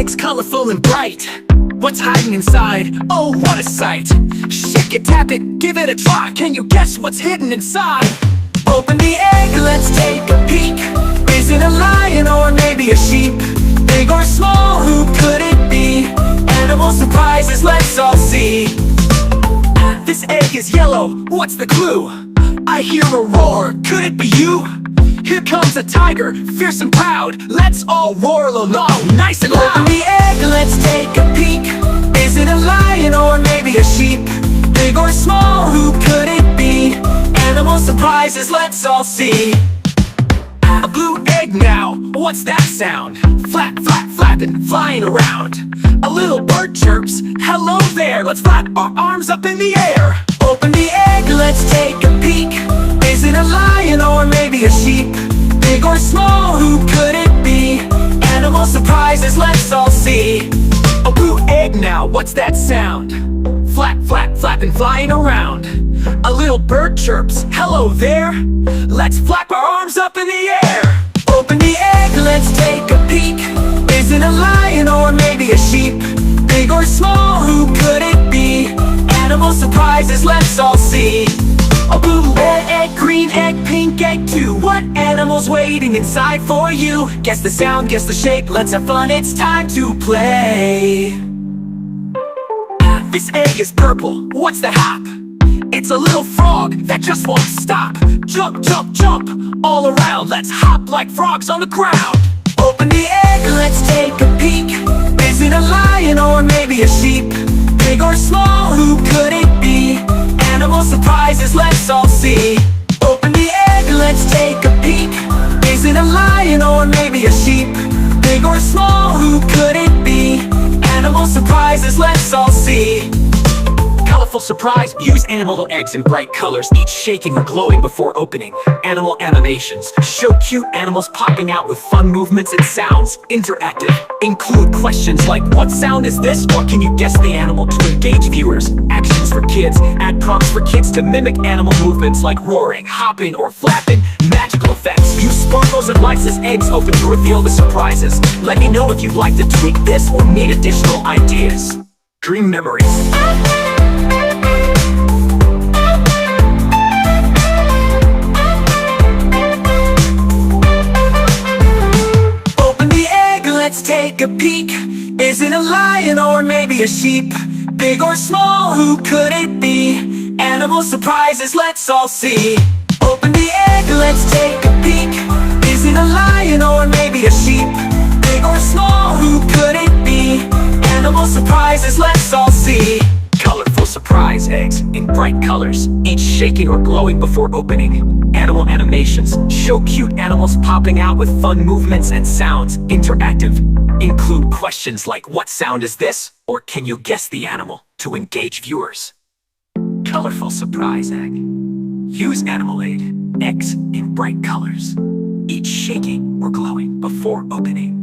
eggs, colorful and bright. What's hiding inside? Oh, what a sight! Shake it, tap it, give it a try. Can you guess what's hidden inside? Open the egg, let's take a peek. Is it a lion or maybe a sheep? Big or small, who could it be? Animal surprises, let's all see. This egg is yellow, what's the clue? I hear a roar, could it be you? Here comes a tiger, fierce and proud. Let's all roar along, nice and loud. Open the egg, let's take a peek. Is it a lion or maybe a sheep? Big or small, who could it be? Animal surprises, let's all see. A blue egg now, what's that sound? Flap, flap, flapping, flying around. A little bird chirps, hello there. Let's flap our arms up in the air. Open the egg, let's take a peek. Is it a lion or maybe a sheep? Big or small, who could it be? Animal surprises, let's all see. A blue egg now, what's that sound? Flap, flap, flapping, flying around. A little bird chirps, hello there. Let's flap our arms up in the air. Open the egg, let's take a peek. Is it a lion or maybe a sheep? Big or small, who could it be? Animal surprises, let's all see. A blue egg, green egg, pink egg too. What animal's waiting inside for you? Guess the sound, guess the shape, let's have fun, it's time to play. This egg is purple, what's the hop? It's a little frog that just won't stop. Jump, jump, jump, all around. Let's hop like frogs on the ground. Open the egg, let's take a peek. Is it a lion or maybe a sheep? Big or small, who could it be? Animal surprises, let's all see. Open the egg, let's take a peek. Is it a lion or maybe a sheep? Big or small, who could it be? Animal surprises, let's all see. Colorful surprise, use animal eggs in bright colors, each shaking or glowing before opening. Animal animations, show cute animals popping out with fun movements and sounds. Interactive, include questions like what sound is this? Or can you guess the animal to engage viewers? Actions for kids, add prompts for kids to mimic animal movements like roaring, hopping, or flapping. Magical effects, use sparkles and lights as eggs open to reveal the surprises. Let me know if you'd like to tweak this or need additional ideas. Dream memories. Let's take a peek. Is it a lion or maybe a sheep? Big or small, who could it be? Animal surprises, let's all see. Open the egg, let's take a peek. Is it a lion or maybe a sheep? Big or small, who could it be? Animal surprises, let's all see. Colorful surprise eggs in bright colors, each shaking or glowing before opening. Animal animations, show cute animals popping out with fun movements and sounds. Interactive, include questions like what sound is this? Or can you guess the animal to engage viewers? Colorful surprise egg. Use animal eggs in bright colors, each shaking or glowing before opening.